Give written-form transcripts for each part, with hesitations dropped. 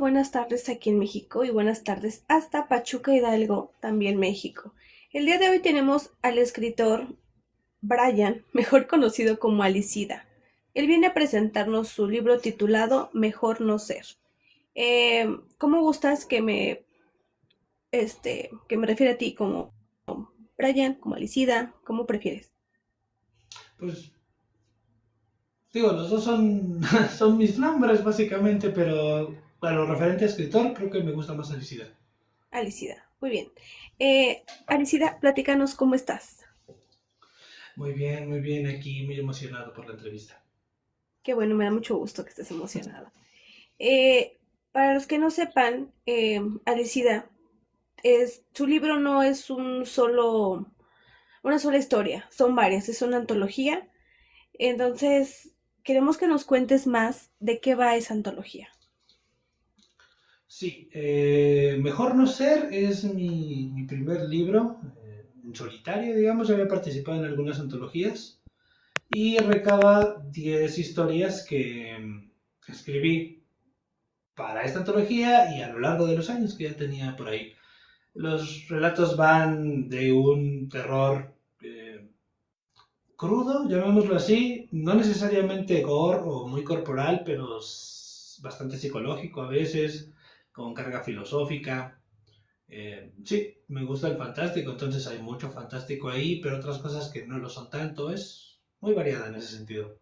buenas tardes aquí en México y buenas tardes hasta Pachuca Hidalgo, también México. El día de hoy tenemos al escritor Brian, mejor conocido como Alicida. Él viene a presentarnos su libro titulado Mejor no ser. ¿Cómo gustas que me refiere a ti como Brian, como Alicida? ¿Cómo prefieres? Pues digo, los dos son, son mis nombres básicamente, pero para lo referente a escritor creo que me gusta más Alicida. Alicida, muy bien. Alicida, platícanos cómo estás. Muy bien, aquí muy emocionado por la entrevista. Qué bueno, me da mucho gusto que estés emocionada. Eh, para los que no sepan, Alicida, su libro no es una sola historia, son varias, es una antología. Entonces, queremos que nos cuentes más de qué va esa antología. Sí, Mejor no ser es mi primer libro en solitario, digamos, ya había participado en algunas antologías y recaba 10 historias que escribí para esta antología y a lo largo de los años que ya tenía por ahí. Los relatos van de un terror crudo, llamémoslo así, no necesariamente gore o muy corporal, pero bastante psicológico a veces, con carga filosófica. Sí, me gusta el fantástico, entonces hay mucho fantástico ahí, pero otras cosas que no lo son tanto, es muy variada en ese sentido.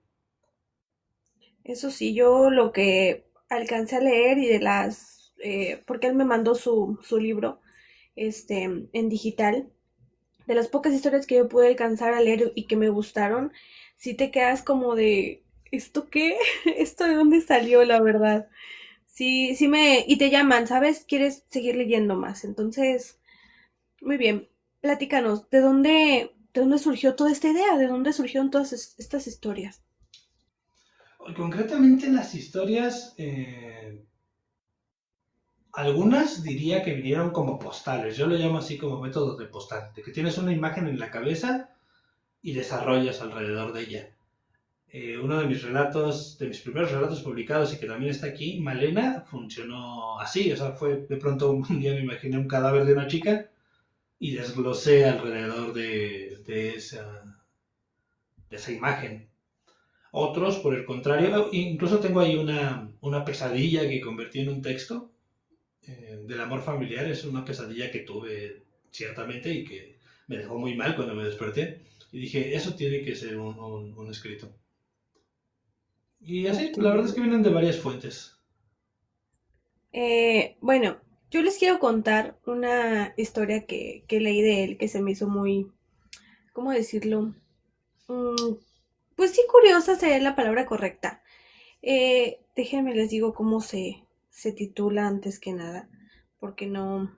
Eso sí, yo lo que alcancé a leer y porque él me mandó su libro, en digital, de las pocas historias que yo pude alcanzar a leer y que me gustaron, sí te quedas como de, ¿esto qué? ¿Esto de dónde salió, la verdad? Sí, y te llaman, ¿sabes? Quieres seguir leyendo más. Entonces, muy bien, platícanos, ¿de dónde surgió toda esta idea? ¿De dónde surgieron todas estas historias? Concretamente las historias, algunas diría que vinieron como postales, yo lo llamo así como método de postal, de que tienes una imagen en la cabeza y desarrollas alrededor de ella. Uno de mis relatos, de mis primeros relatos publicados y que también está aquí, Malena, funcionó así, o sea, fue de pronto un día me imaginé un cadáver de una chica y desglosé alrededor de esa imagen. Otros, por el contrario, incluso tengo ahí una pesadilla que convertí en un texto del amor familiar, es una pesadilla que tuve ciertamente y que me dejó muy mal cuando me desperté. Y dije, eso tiene que ser un escrito. Y así, Ok. la verdad es que vienen de varias fuentes. Bueno, yo les quiero contar una historia que leí de él que se me hizo muy, ¿cómo decirlo? Mm, pues sí, curiosa sería la palabra correcta. Déjenme les digo cómo se titula antes que nada, porque no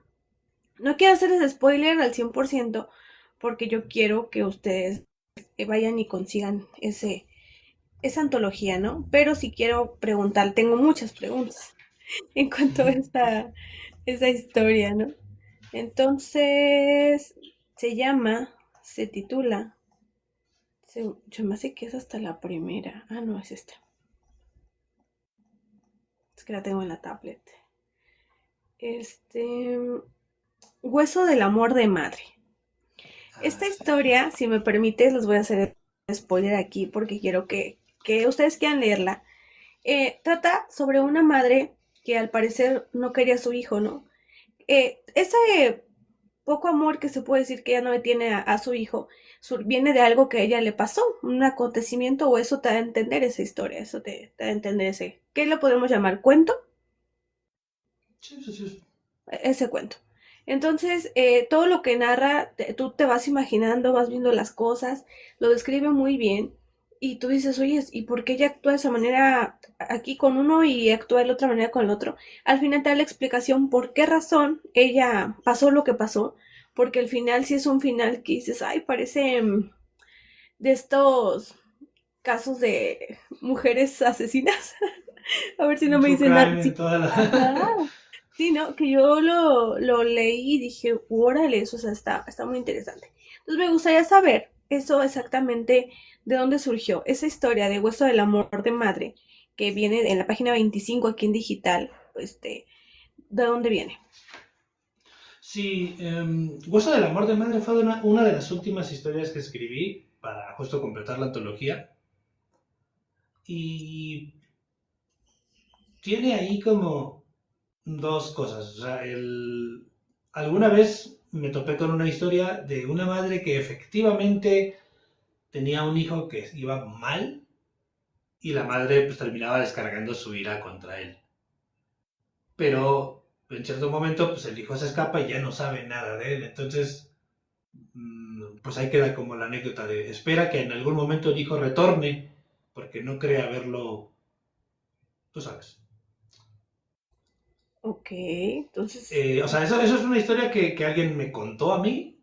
quiero hacerles spoiler al 100%, porque yo quiero que ustedes vayan y consigan esa antología, ¿no? Pero si quiero preguntar, tengo muchas preguntas en cuanto a esa historia, ¿no? Entonces, se titula, yo me hace que es hasta la primera. Ah, no, es esta. Es que la tengo en la tablet. Este, Hueso del amor de madre. Ah, Esta sí. historia, si me permites, les voy a hacer spoiler aquí porque quiero que ustedes quieran leerla. Trata sobre una madre que al parecer no quería a su hijo, ¿no? Ese poco amor que se puede decir que ella no le tiene a su hijo viene de algo que a ella le pasó, un acontecimiento, o eso te da a entender esa historia, eso te da a entender ¿qué le podemos llamar? ¿Cuento? Sí, sí, sí. Ese cuento. Entonces, todo lo que narra, tú te vas imaginando, vas viendo las cosas, lo describe muy bien y tú dices, oye, ¿y por qué ella actúa de esa manera aquí con uno y actúa de la otra manera con el otro? Al final te da la explicación por qué razón ella pasó lo que pasó, porque al final sí es un final que dices, ay, parece de estos casos de mujeres asesinas. A ver si no me True dicen nada. crime y Sí. toda Ajá. la... Sí, ¿no? Que yo lo leí y dije, órale, eso, o sea, está muy interesante. Entonces me gustaría saber eso exactamente de dónde surgió esa historia de Hueso del Amor de Madre, que viene en la página 25 aquí en digital. ¿De dónde viene? Sí, Hueso del amor de madre fue una de las últimas historias que escribí para justo completar la antología. Y tiene ahí como dos cosas. O sea, alguna vez me topé con una historia de una madre que efectivamente tenía un hijo que iba mal y la madre pues terminaba descargando su ira contra él. Pero en cierto momento pues el hijo se escapa y ya no sabe nada de él. Entonces pues ahí queda como la anécdota de espera que en algún momento el hijo retorne porque no cree haberlo, tú sabes. Ok, entonces, O sea, eso es una historia que alguien me contó a mí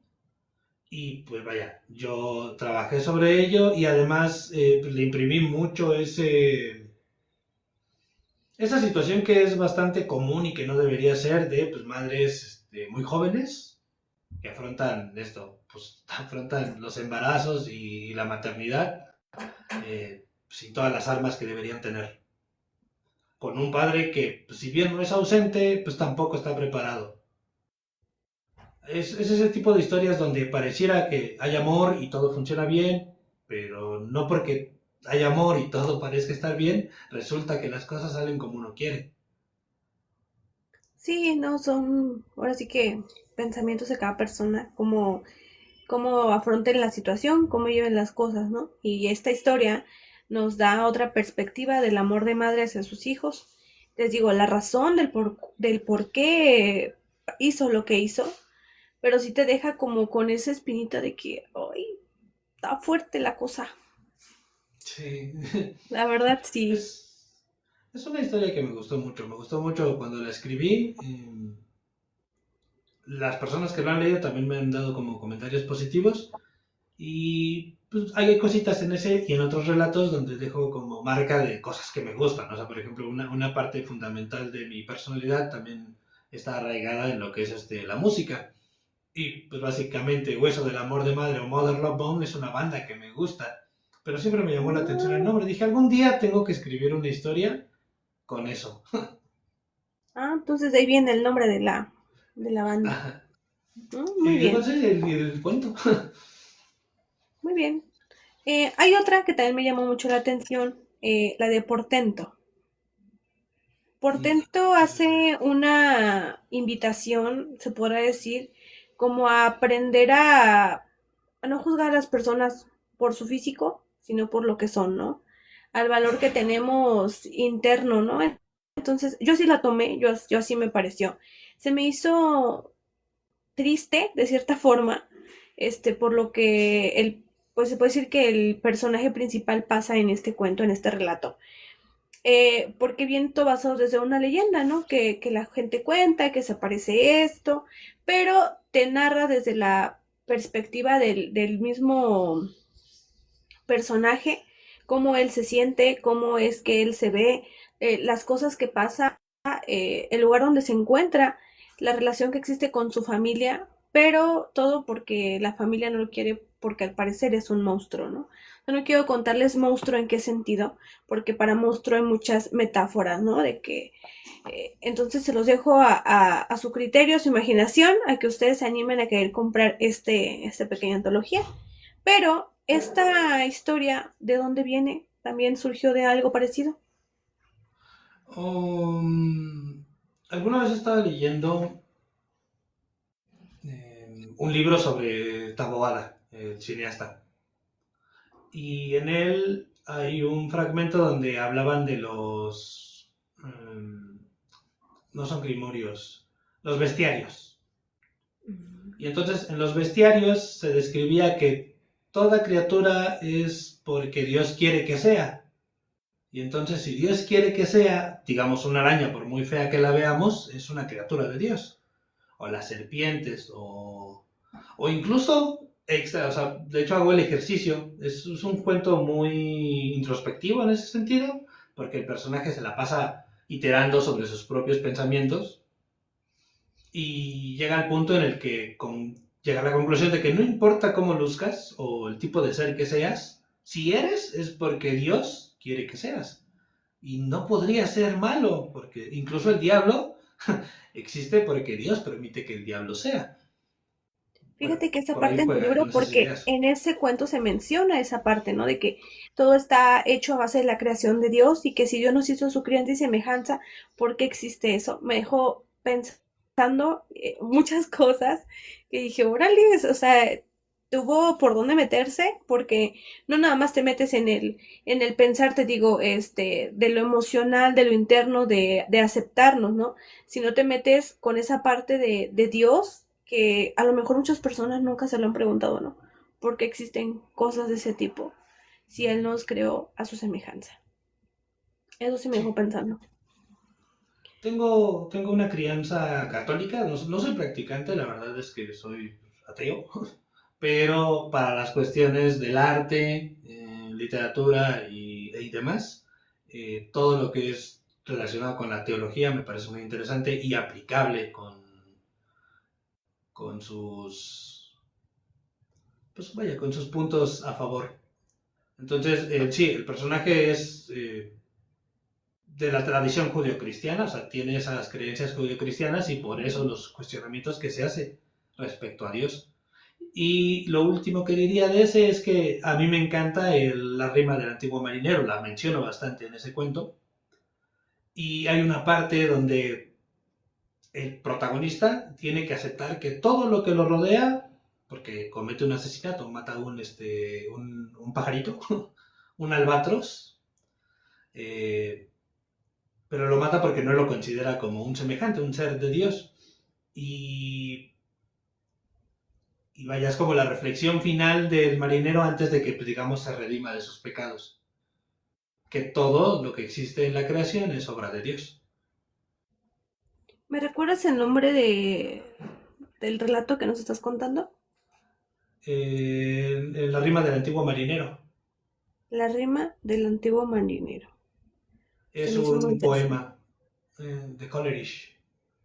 y pues vaya, yo trabajé sobre ello y además pues, le imprimí mucho esa situación que es bastante común y que no debería ser de pues, madres muy jóvenes que afrontan esto, pues afrontan los embarazos y la maternidad sin todas las armas que deberían tener. Con un padre que, pues, si bien no es ausente, pues tampoco está preparado. Es ese tipo de historias donde pareciera que hay amor y todo funciona bien, pero no porque hay amor y todo parezca estar bien, resulta que las cosas salen como uno quiere. sí, no, son ahora sí que pensamientos de cada persona, cómo afronten la situación, cómo lleven las cosas, ¿no? Y esta historia nos da otra perspectiva del amor de madre hacia sus hijos. Les digo, la razón del por qué hizo lo que hizo, pero sí te deja como con esa espinita de que, ay, está fuerte la cosa. Sí. La verdad, sí. Es, es una historia que me gustó mucho. Me gustó mucho cuando la escribí. Las personas que lo han leído también me han dado como comentarios positivos. Y pues, hay cositas en ese y en otros relatos donde dejo como marca de cosas que me gustan. O sea, por ejemplo, una parte fundamental de mi personalidad también está arraigada en lo que es la música. Y pues básicamente Hueso del Amor de Madre o Mother Love Bone es una banda que me gusta. Pero siempre me llamó la atención el Ah, nombre. Dije, algún día tengo que escribir una historia con eso. entonces de ahí viene el nombre de la banda. Muy Y bien, pues sí, el cuento. muy bien. Hay otra que también me llamó mucho la atención, la de Portento. Portento hace una invitación, se podrá decir, como a aprender a no juzgar a las personas por su físico, sino por lo que son, ¿no? Al valor que tenemos interno, ¿no? Entonces, yo sí la tomé, yo así me pareció. Se me hizo triste, de cierta forma, por lo que pues se puede decir que el personaje principal pasa en este cuento, en este relato. Porque viene todo basado desde una leyenda, ¿no? Que la gente cuenta, que se aparece esto, pero te narra desde la perspectiva del mismo personaje, cómo él se siente, cómo es que él se ve, las cosas que pasa, el lugar donde se encuentra, la relación que existe con su familia, pero todo porque la familia no lo quiere porque al parecer es un monstruo, ¿no? Yo no quiero contarles monstruo en qué sentido, porque para monstruo hay muchas metáforas, ¿no? De que entonces se los dejo a su criterio, a su imaginación, a que ustedes se animen a querer comprar esta pequeña antología. Pero esta historia, ¿de dónde viene? ¿También surgió de algo parecido? Alguna vez estaba leyendo un libro sobre Taboada, el cineasta. Y en él hay un fragmento donde hablaban de no son grimorios, los bestiarios. Y entonces en los bestiarios se describía que toda criatura es porque Dios quiere que sea. Y entonces si Dios quiere que sea, digamos una araña, por muy fea que la veamos, es una criatura de Dios. O las serpientes, o incluso extra, o sea, de hecho hago el ejercicio. Es un cuento muy introspectivo en ese sentido, porque el personaje se la pasa iterando sobre sus propios pensamientos y llega al punto en el que llega a la conclusión de que no importa cómo luzcas o el tipo de ser que seas, si eres es porque Dios quiere que seas. Y no podría ser malo, porque incluso el diablo existe porque Dios permite que el diablo sea. Bueno, Fíjate que esa por ahí parte en tu juega con libro, esas porque ideas. en ese cuento se menciona esa parte, ¿no? De que todo está hecho a base de la creación de Dios y que si Dios nos hizo a su crianza y semejanza, ¿por qué existe eso? Me dejó pensando muchas cosas que dije, órale, o sea, tuvo por dónde meterse, porque no nada más te metes en el pensar, te digo, de lo emocional, de lo interno, de aceptarnos, ¿no? Sino te metes con esa parte de Dios que a lo mejor muchas personas nunca se lo han preguntado, ¿no? ¿Por qué existen cosas de ese tipo si Él nos creó a su semejanza? Eso sí me dejó Sí. pensando. Tengo una crianza católica, no soy practicante, la verdad es que soy ateo, pero para las cuestiones del arte, literatura y demás, todo lo que es relacionado con la teología me parece muy interesante y aplicable con sus, pues vaya, con sus puntos a favor. Entonces, sí, el personaje es de la tradición judio-cristiana, o sea, tiene esas creencias judio-cristianas y por eso los cuestionamientos que se hace respecto a Dios. Y lo último que diría de ese es que a mí me encanta la rima del antiguo marinero, la menciono bastante en ese cuento, y hay una parte donde el protagonista tiene que aceptar que todo lo que lo rodea, porque comete un asesinato, mata un pajarito, un albatros, eh, pero lo mata porque no lo considera como un semejante, un ser de Dios. Y, y vaya, es como la reflexión final del marinero antes de que, pues, digamos, se redima de sus pecados. Que todo lo que existe en la creación es obra de Dios. ¿Me recuerdas el nombre del relato que nos estás contando? En la rima del antiguo marinero. La rima del antiguo marinero. Se Es me hizo muy un interesante. poema de Coleridge.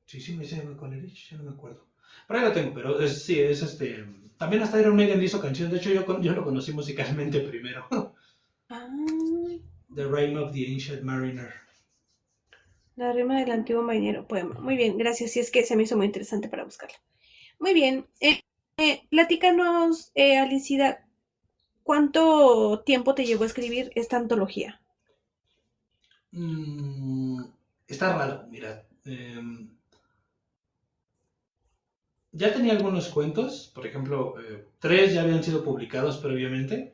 Sí, sí, me llama Coleridge, ya no me acuerdo. Por ahí lo tengo, pero sí, es este. También hasta Iron Maiden hizo canciones. De hecho, yo lo conocí musicalmente primero. Ah, The Rime of the Ancient Mariner. la rima del antiguo marinero, poema. Muy bien, gracias. Sí, es que se me hizo muy interesante para buscarla. Muy bien. Platícanos, Alicida, ¿cuánto tiempo te llevó a escribir esta antología? Mm, está raro, mira. Ya tenía algunos cuentos, por ejemplo, tres ya habían sido publicados previamente,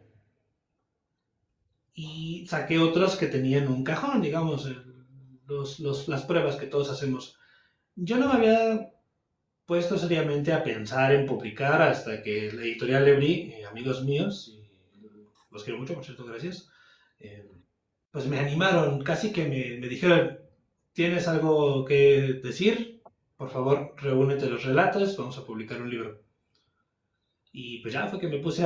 y saqué otros que tenían un cajón, digamos, las pruebas que todos hacemos. Yo no me había puesto seriamente a pensar en publicar hasta que la editorial Lebrí, amigos míos, y los quiero mucho, por cierto, gracias, eh, pues me animaron, casi que me dijeron, ¿tienes algo que decir? Por favor, reúnete los relatos, vamos a publicar un libro. Y pues ya fue que me puse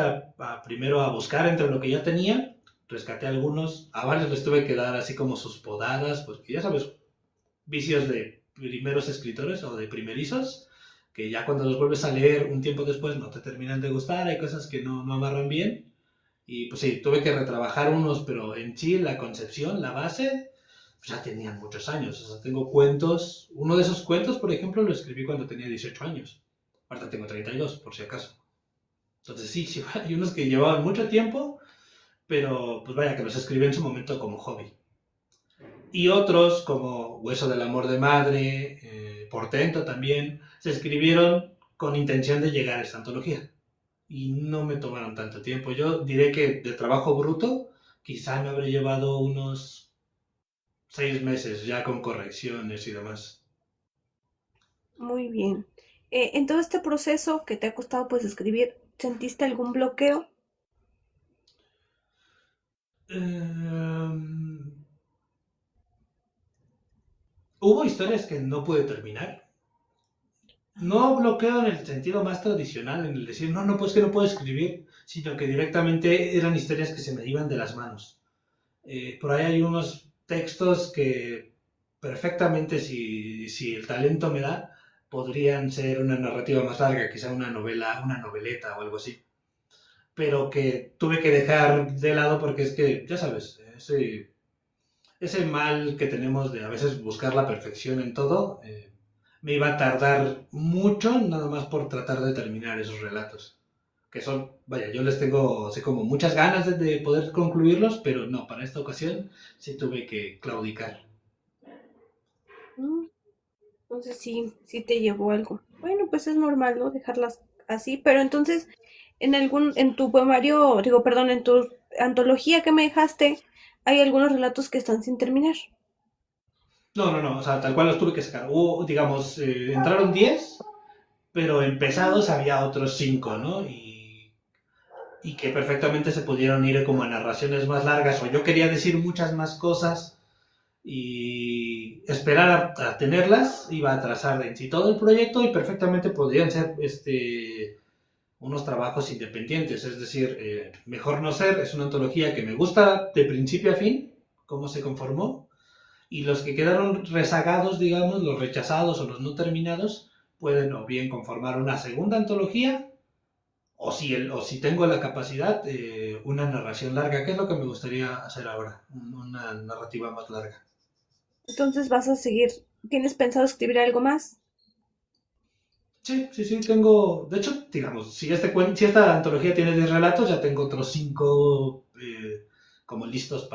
primero a buscar entre lo que ya tenía, rescaté algunos, a varios les tuve que dar así como sus podadas, porque ya sabes, vicios de primeros escritores o de primerizos, que ya cuando los vuelves a leer un tiempo después no te terminan de gustar, hay cosas que no amarran bien. Y pues sí, tuve que retrabajar unos, pero en sí la concepción, la base, pues ya tenían muchos años. O sea, tengo cuentos, uno de esos cuentos, por ejemplo, lo escribí cuando tenía 18 años. Ahorita tengo 32, por si acaso. Entonces sí, sí, hay unos que llevaban mucho tiempo, pero pues vaya que los escribí en su momento como hobby. Y otros, como Hueso del amor de madre, Portento también, se escribieron con intención de llegar a esta antología. Y no me tomaron tanto tiempo. Yo diré que de trabajo bruto, quizá me habré llevado unos 6 meses ya con correcciones y demás. Muy bien. En todo este proceso que te ha costado pues escribir, ¿sentiste algún bloqueo? Eh, Hubo historias que no pude terminar. No bloqueo en el sentido más tradicional, en el decir, no, no, pues que no puedo escribir, sino que directamente eran historias que se me iban de las manos. Por ahí hay unos textos que perfectamente, si el talento me da, podrían ser una narrativa más larga, quizá una novela, una noveleta o algo así. Pero que tuve que dejar de lado porque es que, ya sabes, ese mal que tenemos de a veces buscar la perfección en todo, me iba a tardar mucho nada más por tratar de terminar esos relatos. Que son, vaya, yo les tengo así como muchas ganas de poder concluirlos, pero no, para esta ocasión sí tuve que claudicar. Mm, Entonces sí te llevó algo. Bueno, pues es normal, ¿no? Dejarlas así, pero entonces en tu poemario, digo, perdón, en tu antología que me dejaste, hay algunos relatos que están sin terminar. No, no, no, o sea, tal cual los tuve que sacar. Hubo, digamos, entraron 10, pero empezados había otros 5, ¿no? Y que perfectamente se pudieron ir como a narraciones más largas, o yo quería decir muchas más cosas y esperar a tenerlas iba a atrasar en sí todo el proyecto y perfectamente podrían ser unos trabajos independientes. Es decir, Mejor no ser es una antología que me gusta de principio a fin, cómo se conformó, y los que quedaron rezagados, digamos, los rechazados o los no terminados, pueden o bien conformar una segunda antología o si tengo la capacidad, una narración larga, que es lo que me gustaría hacer ahora, una narrativa más larga. Entonces vas a seguir, ¿tienes pensado escribir algo más? Sí, sí, sí, tengo, de hecho, digamos, si esta antología tiene 10 relatos, ya tengo otros 5 como listos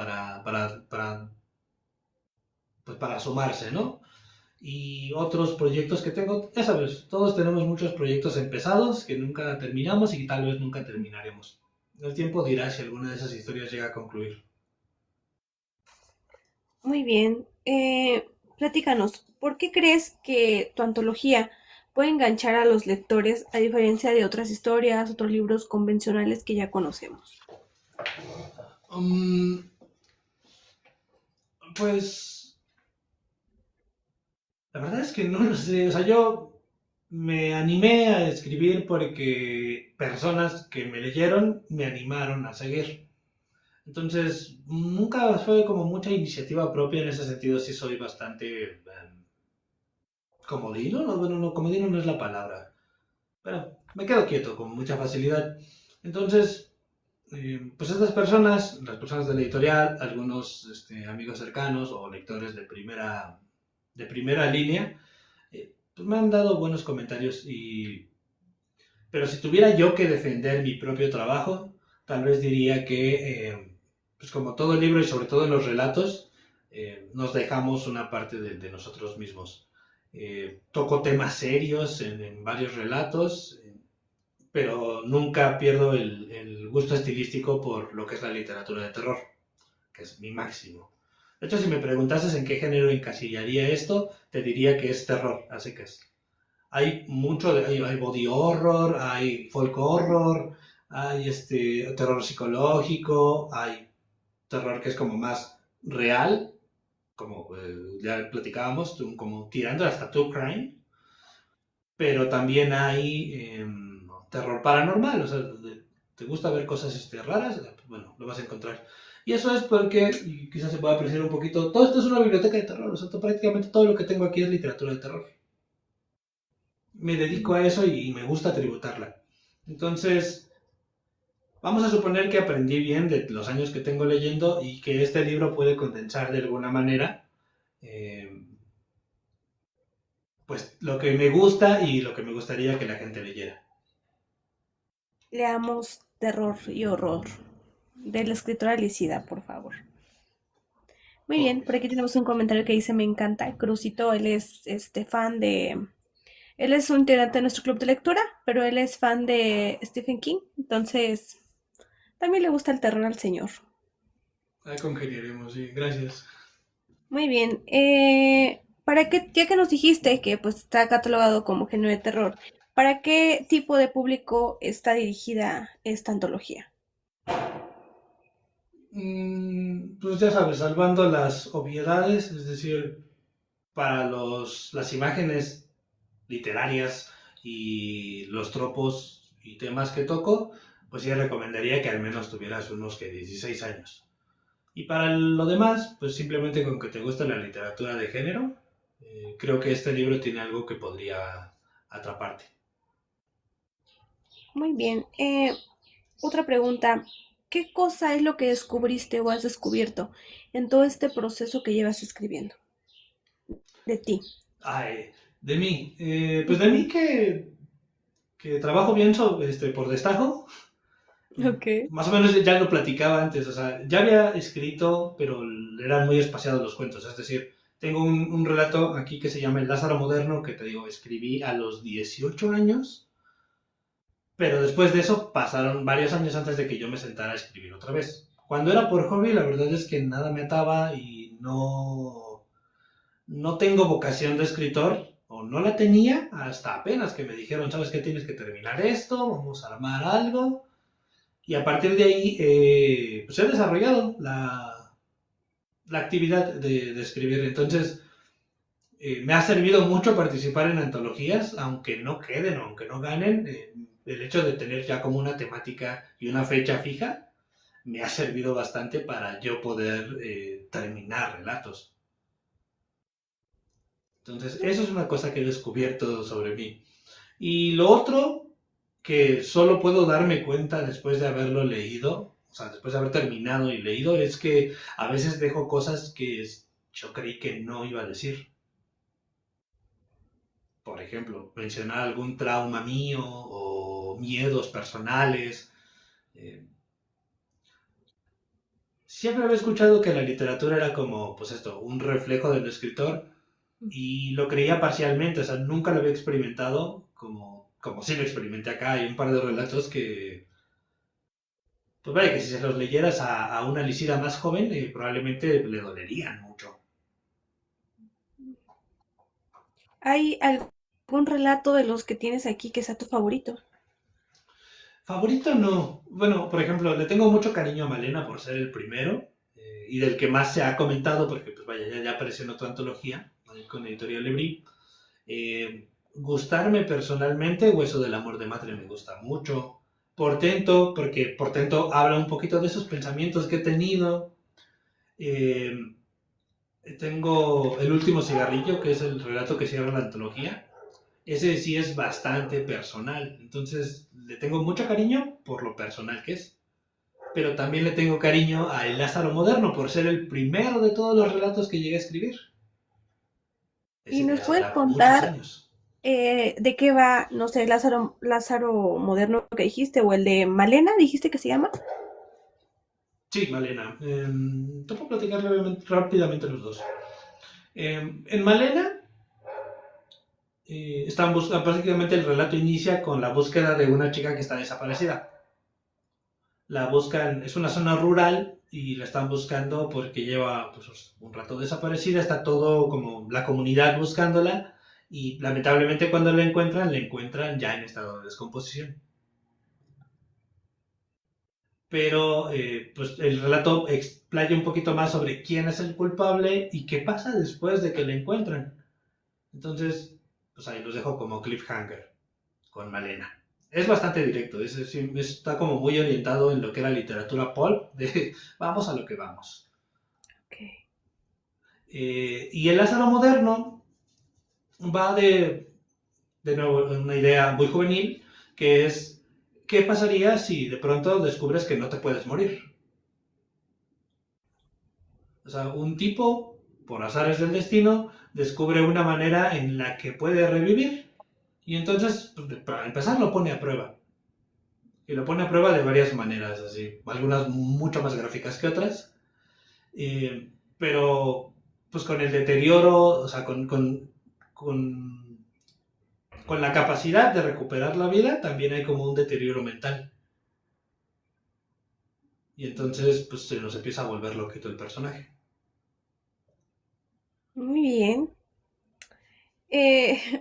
pues para sumarse, ¿no? Y otros proyectos que tengo, ya sabes, todos tenemos muchos proyectos empezados que nunca terminamos y tal vez nunca terminaremos. El tiempo dirá si alguna de esas historias llega a concluir. Muy bien. Platícanos, ¿por qué crees que tu antología puede enganchar a los lectores a diferencia de otras historias, otros libros convencionales que ya conocemos? Um, pues la verdad es que no lo sé. O sea, yo me animé a escribir porque personas que me leyeron me animaron a seguir. Entonces, nunca fue como mucha iniciativa propia en ese sentido. Sí soy bastante comodino. No, bueno, no, comodino no es la palabra. Pero me quedo quieto con mucha facilidad. Entonces, pues estas personas, las personas de la editorial, algunos amigos cercanos o lectores de primera línea, pues me han dado buenos comentarios pero si tuviera yo que defender mi propio trabajo, tal vez diría que, pues como todo el libro y sobre todo en los relatos, nos dejamos una parte de nosotros mismos. Toco temas serios en varios relatos, pero nunca pierdo el gusto estilístico por lo que es la literatura de terror, que es mi máximo. De hecho, si me preguntases en qué género encasillaría esto, te diría que es terror, así que es. Hay mucho, hay body horror, hay folk horror, hay terror psicológico, hay terror que es como más real, como ya platicábamos, como tirando hasta true crime, pero también hay terror paranormal, o sea, te gusta ver cosas raras, pues bueno, lo vas a encontrar. Y eso es porque, y quizás se pueda apreciar un poquito, todo esto es una biblioteca de terror, o sea, prácticamente todo lo que tengo aquí es literatura de terror. Me dedico a eso y me gusta tributarla. Entonces, vamos a suponer que aprendí bien de los años que tengo leyendo y que este libro puede condensar de alguna manera eh, pues lo que me gusta y lo que me gustaría que la gente leyera. Leamos Terror y Horror de la escritora Licida, por favor. Muy bien, por Porfis. aquí tenemos un comentario que dice: me encanta. Crucito, él es fan de. Él es un integrante de nuestro club de lectura, pero él es fan de Stephen King, entonces también le gusta el terror al señor. Ahí congeniaremos, sí, gracias. Muy bien, ¿para qué, ya que nos dijiste que pues está catalogado como género de terror, ¿para qué tipo de público está dirigida esta antología? Pues ya sabes, salvando las obviedades, es decir, para las imágenes literarias y los tropos y temas que toco, pues sí recomendaría que al menos tuvieras unos que 16 años. Y para lo demás, pues simplemente con que te guste la literatura de género, creo que este libro tiene algo que podría atraparte. Muy bien, otra pregunta, ¿qué cosa es lo que descubriste o has descubierto en todo este proceso que llevas escribiendo de ti? De mí, pues de mí que trabajo bien por destajo. Ok. Más o menos ya lo platicaba antes, o sea, ya había escrito, pero eran muy espaciados los cuentos. Es decir, tengo un relato aquí que se llama El Lázaro Moderno, que te digo, escribí a los 18 años, pero después de eso pasaron varios años antes de que yo me sentara a escribir otra vez. Cuando era por hobby, la verdad es que nada me ataba y no tengo vocación de escritor, o no la tenía hasta apenas que me dijeron, ¿sabes qué? Tienes que terminar esto, vamos a armar algo. Y a partir de ahí, pues he desarrollado la actividad de escribir. Entonces, me ha servido mucho participar en antologías, aunque no queden o aunque no ganen. El hecho de tener ya como una temática y una fecha fija me ha servido bastante para yo poder terminar relatos. Entonces, eso es una cosa que he descubierto sobre mí. Y lo otro que solo puedo darme cuenta después de haberlo leído, o sea, después de haber terminado y leído, es que a veces dejo cosas que yo creí que no iba a decir. Por ejemplo, mencionar algún trauma mío o miedos personales. Eh, Siempre había escuchado que la literatura era como, pues esto, un reflejo del escritor y lo creía parcialmente, o sea, nunca lo había experimentado como sí lo experimenté acá. Hay un par de relatos que, pues vaya, que si se los leyeras a una Lisira más joven, probablemente le dolerían mucho. ¿Hay algún relato de los que tienes aquí que sea tu favorito? Favorito no. Bueno, por ejemplo, le tengo mucho cariño a Malena por ser el primero y del que más se ha comentado, porque pues vaya, ya apareció en otra antología con Editorial Lebrí. Gustarme personalmente, Hueso del Amor de Madre me gusta mucho. Portento, porque Portento habla un poquito de esos pensamientos que he tenido. Eh, Tengo El último cigarrillo, que es el relato que cierra la antología. Ese sí es bastante personal, entonces le tengo mucho cariño por lo personal que es. Pero también le tengo cariño a El Lázaro Moderno por ser el primero de todos los relatos que llegué a escribir. ¿Y Ese nos ya puedes será muchos contar años. de qué va, no sé, Lázaro Moderno que dijiste, o el de Malena, dijiste que se llama? Sí, Malena. Te puedo platicar rápidamente los dos. En Malena, están buscando, básicamente el relato inicia con la búsqueda de una chica que está desaparecida. La buscan, es una zona rural y la están buscando porque lleva pues, un rato desaparecida, está todo como la comunidad buscándola y lamentablemente cuando la encuentran ya en estado de descomposición. Pero pues el relato explaya un poquito más sobre quién es el culpable y qué pasa después de que la encuentran. Entonces, pues ahí los dejo como cliffhanger con Malena. Es bastante directo, está como muy orientado en lo que era literatura pulp, de vamos a lo que vamos. Ok. Y el Lázaro moderno va de nuevo, una idea muy juvenil, que es, ¿qué pasaría si de pronto descubres que no te puedes morir? O sea, un tipo, por azares del destino, descubre una manera en la que puede revivir. Y entonces, pues, para empezar, lo pone a prueba. Y lo pone a prueba de varias maneras, así, algunas mucho más gráficas que otras, pero pues con el deterioro, o sea, con la capacidad de recuperar la vida, también hay como un deterioro mental. Y entonces, pues se nos empieza a volver loquito el personaje. Muy bien.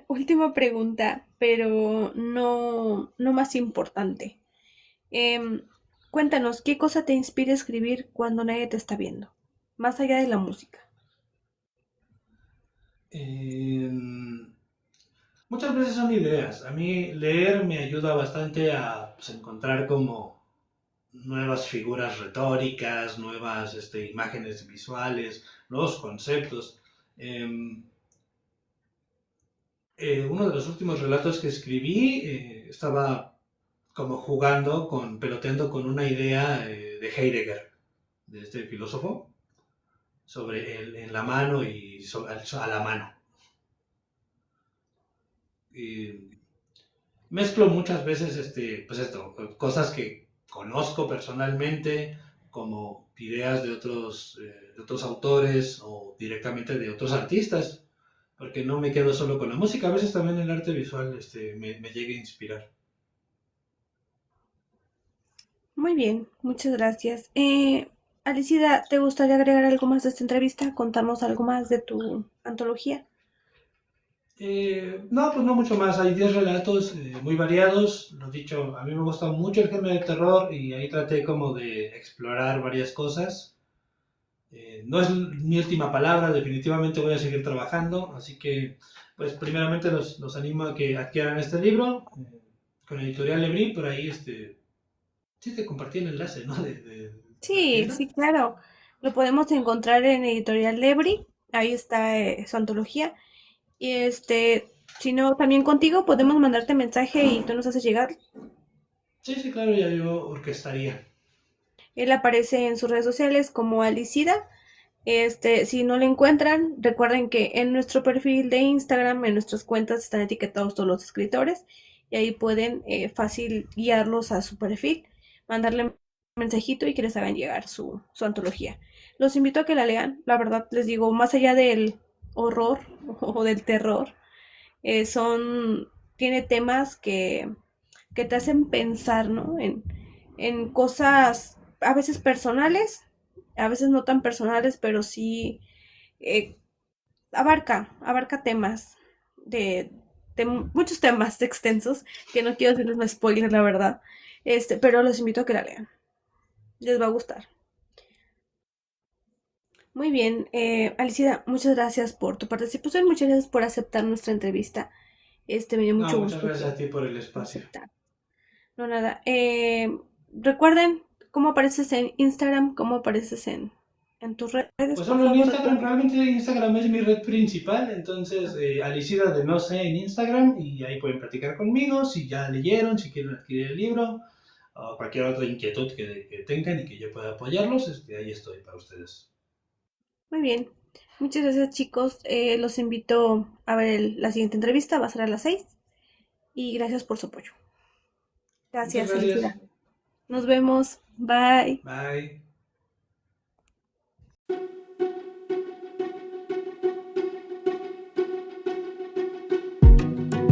Última pregunta, pero no más importante. Em, Cuéntanos, ¿qué cosa te inspira a escribir cuando nadie te está viendo? Más allá de la música. Eh, Muchas veces son ideas. A mí leer me ayuda bastante a pues, encontrar como nuevas figuras retóricas, nuevas imágenes visuales, nuevos conceptos. Eh, Uno de los últimos relatos que escribí estaba como jugando, peloteando con una idea de Heidegger, de este filósofo, sobre el en la mano y a la mano. eh, mezclo muchas veces, pues esto, cosas que conozco personalmente, como ideas de otros autores o directamente de otros artistas, porque no me quedo solo con la música, a veces también el arte visual me llega a inspirar. Muy bien, muchas gracias. Alicida, ¿te gustaría agregar algo más de esta entrevista? ¿Contarnos algo más de tu antología? No, pues no mucho más. Hay 10 relatos muy variados. Lo dicho, a mí me gusta mucho el género de terror y ahí traté como de explorar varias cosas. No es mi última palabra, definitivamente voy a seguir trabajando. Así que, pues primeramente los animo a que adquieran este libro con Editorial Lebrí. Por ahí, sí te compartí el enlace, ¿no? De la Sí, tienda. sí, claro. Lo podemos encontrar en Editorial Lebri. Ahí está su antología. Y si no, también contigo podemos mandarte mensaje y tú nos haces llegar. Sí, sí, claro, ya yo orquestaría. Él aparece en sus redes sociales como Alicida. Si no le encuentran, recuerden que en nuestro perfil de Instagram, en nuestras cuentas están etiquetados todos los escritores y ahí pueden fácil guiarlos a su perfil, mandarle un mensajito y que les hagan llegar su antología. Los invito a que la lean, la verdad les digo, más allá del horror o del terror, tiene temas que te hacen pensar, ¿no? En cosas a veces personales, a veces no tan personales, pero sí eh, abarca temas de, muchos temas extensos, que no quiero hacerles un spoiler, la verdad. Pero los invito a que la lean. Les va a gustar. Muy bien, Alicida, muchas gracias por tu participación, muchas gracias por aceptar nuestra entrevista. Me dio No, mucho muchas gusto gracias a que ti por el lo espacio. aceptaran. No, nada. Recuerden cómo apareces en Instagram, cómo apareces en tus redes, Pues por solo en favor, Instagram, recuerden. realmente Instagram es mi red principal, entonces Alicida de no sé en Instagram y ahí pueden platicar conmigo si ya leyeron, si quieren adquirir el libro o cualquier otra inquietud que tengan y que yo pueda apoyarlos, ahí estoy para ustedes. Muy bien. Muchas gracias, chicos. Los invito a ver la siguiente entrevista, va a ser a las 6. Y gracias por su apoyo. Muchas Gracias, gracias. Alicida. Nos vemos. Bye. Bye.